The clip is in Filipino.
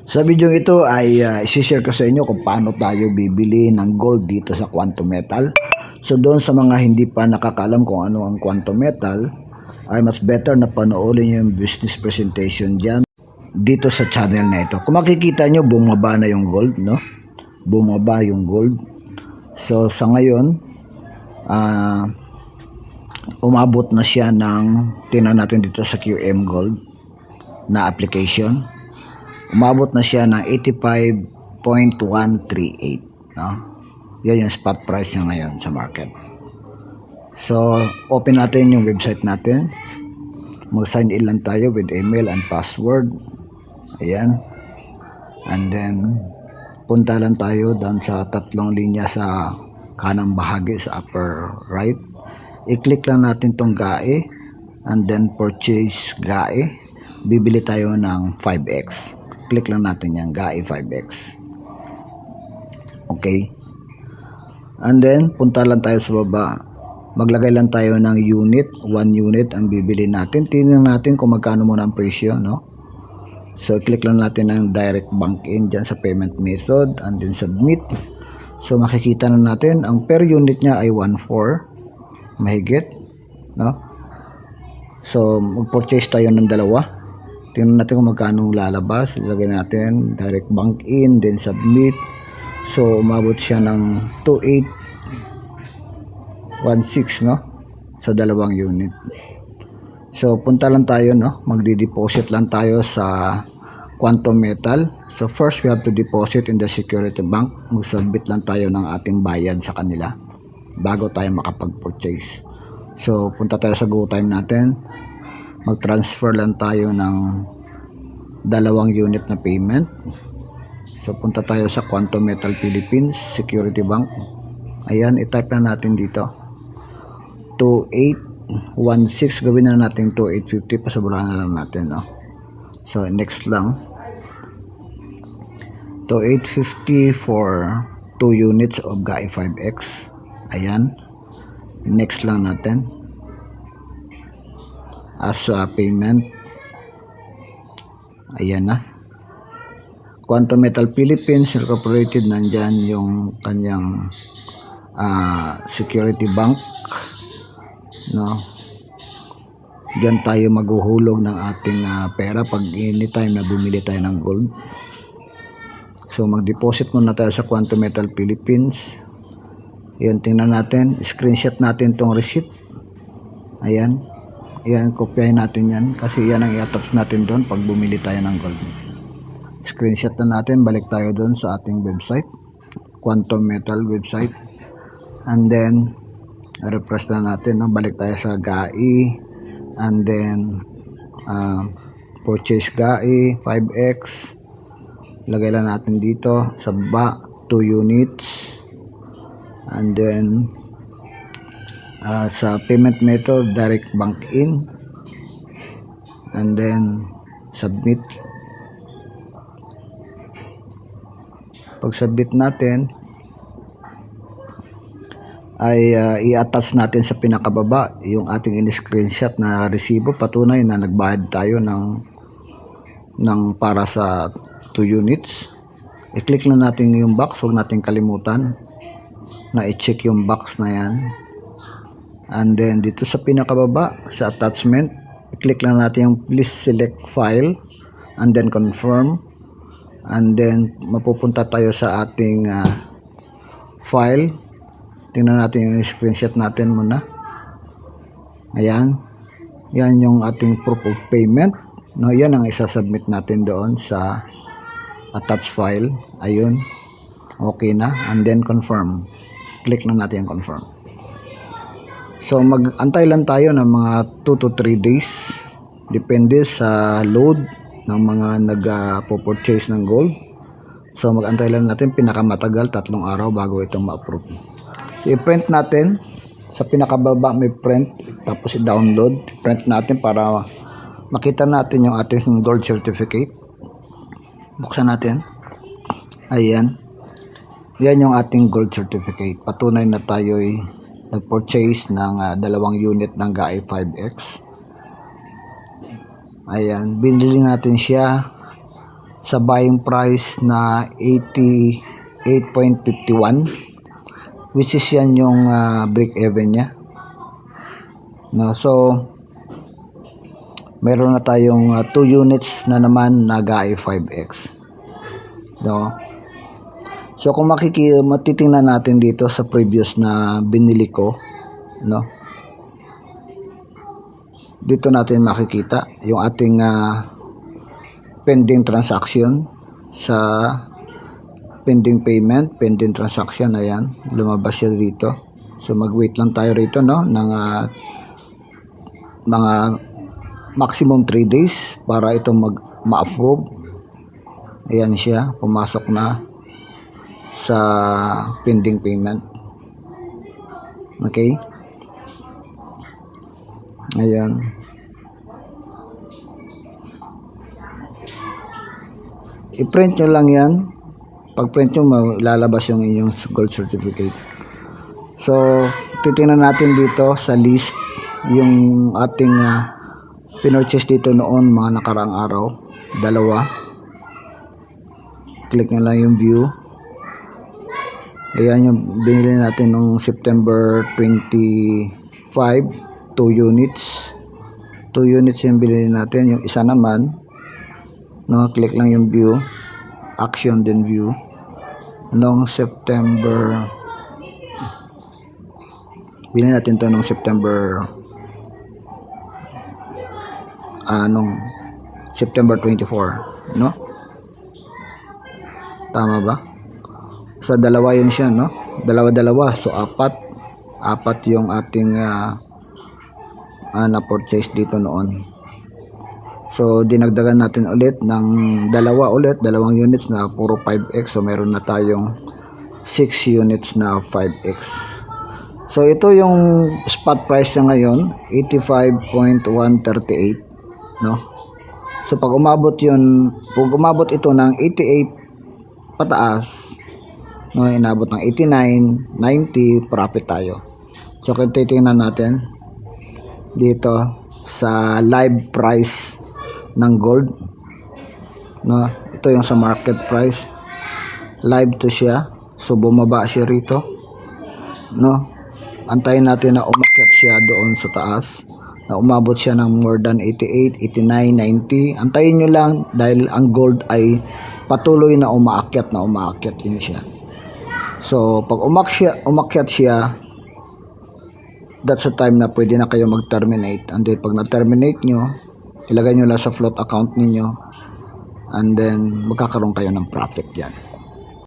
Sa video ito ay isi-share ko sa inyo kung paano tayo bibili ng gold dito sa Quantum Metal. So doon sa mga hindi pa nakakaalam kung ano ang Quantum Metal, ay mas better na panoorin nyo yung business presentation dyan dito sa channel na ito. Kung makikita nyo, bumaba na yung gold, no? Bumaba yung gold. So sa ngayon, umabot na siya ng, tingnan natin dito sa QM Gold na application. Umabot na siya ng 85.138, no? Yan yung spot price niya ngayon sa market. So, open natin yung website natin. Mag-sign in lang tayo with email and password. Ayan. And then, punta lang tayo doon sa tatlong linya sa kanang bahagi sa upper right. I-click lang natin tong GAE and then purchase GAE. Bibili tayo ng 5x. Click lang natin yung GAE 5x. Okay. And then, punta lang tayo sa baba. Maglagay lang tayo ng unit. 1 unit ang bibili natin. Tingnan natin kung magkano muna ang presyo, no? So, click lang natin ang direct bank in dyan sa payment method and then submit. So, makikita na natin ang per unit niya ay 1.4 mahigit, no? So, mag-purchase tayo ng dalawa. Tingnan natin kung magkano lalabas. Ilagay natin direct bank in, then submit. So, umabot siya ng 2816, no? Sa dalawang unit. So, punta lang tayo, no? Magdi-deposit lang tayo sa Quantum Metal. So, first we have to deposit in the security bank. Mag-submit lang tayo ng ating bayad sa kanila bago tayo makapag-purchase. So, punta tayo sa GoTime natin. Mag-transfer lang tayo ng dalawang unit na payment. So, punta tayo sa Quantum Metal Philippines Security Bank. Ayan, i-type na natin dito 2816. Gawin na natin 2850. Pasaburahan na lang natin, no? So, next lang 2850 for 2 units of GAE 5x. Ayan, next lang natin as payment. Ayan na, Quantum Metal Philippines Incorporated, nandyan yung kanyang security bank, no? Diyan tayo maghuhulog ng ating pera pag anytime na bumili tayo ng gold. So, mag-deposit muna tayo sa Quantum Metal Philippines. Ayan, tingnan natin, screenshot natin tong receipt. Ayan. Yan, kopyahin natin yan kasi yan ang i-attach natin doon pag bumili tayo ng gold. Screenshot na natin, balik tayo doon sa ating website, Quantum Metal website, and then refresh na natin, no? Balik tayo sa GAE and then purchase GAE 5x. Lagay lang natin dito sa baba 2 units, and then sa payment method direct bank in, and then submit. Pag submit natin ay i-attach natin sa pinakababa yung ating in-screenshot na resibo, patunay na nagbayad tayo ng para sa 2 units. I-click lang natin yung box, huwag natin kalimutan na i-check yung box na yan. And then dito sa pinakababa sa attachment, i-click lang natin yung please select file and then confirm, and then mapupunta tayo sa ating file. Tingnan natin yung screenshot natin muna. Ayan, yan yung ating proof of payment, no? Yan ang isasubmit natin doon sa attached file. Ayun, okay na, and then confirm. Click lang natin yung confirm. So, mag-antay lang tayo ng mga 2 to 3 days. Depende sa load ng mga nag-purchase ng gold. So, mag-antay lang natin pinakamatagal 3 araw bago itong ma-approve. So, i-print natin. Sa pinakababa may print. Tapos i-download. Print natin para makita natin yung ating gold certificate. Buksan natin. Ayan. Yan yung ating gold certificate. Patunay na tayo'y nag-purchase ng 2 unit ng GAE 5x. Ayan, binili natin siya sa buying price na 88.51, which is yan yung break even niya. No, so meron na tayong 2 units na naman na GAI 5X. No. So kung matitingnan natin dito sa previous na binili ko, no. Dito natin makikita yung ating pending transaction sa pending payment, pending transaction, ayan, lumabas siya dito. So mag-wait lang tayo rito, no, ng mga maximum 3 days para ito ma-approve. Ayan siya, pumasok na sa pending payment. Okay? Ayan. I-print nyo lang yan. Pag print nyo, lalabas yung inyong gold certificate. So, titingnan natin dito sa list yung ating pinurchase dito noon mga nakaraang araw. 2. Click nyo lang yung view. Ayan yung binili natin noong September 25, 2 units. 2 units yung binili natin. Yung isa naman, no, click lang yung view, action then view. Noong September, binili natin to noong September nung September 24, no? Tama ba? Sa dalawa yun siya, no? Dalawa. So, apat yung ating na-purchase dito noon. So, dinagdagan natin ulit ng 2 units na puro 5X. So, meron na tayong 6 units na 5X. So, ito yung spot price niya ngayon, 85.138. No? So pag umabot ito ng 88 pataas, no, inabot ng 89, 90, profit tayo. So kung titingnan natin dito sa live price ng gold, no, ito yung sa market price, live to siya. So bumaba siya rito, no. Antayin natin na umakyat siya doon sa taas, na umabot siya ng more than 88, 89, 90. Antayin nyo lang dahil ang gold ay patuloy na umaakyat yun siya. So pag umakyat siya, that's the time na pwede na kayo mag-terminate. And then pag na-terminate nyo, ilagay nyo lang sa float account ninyo, and then magkakaroon kayo ng profit yan.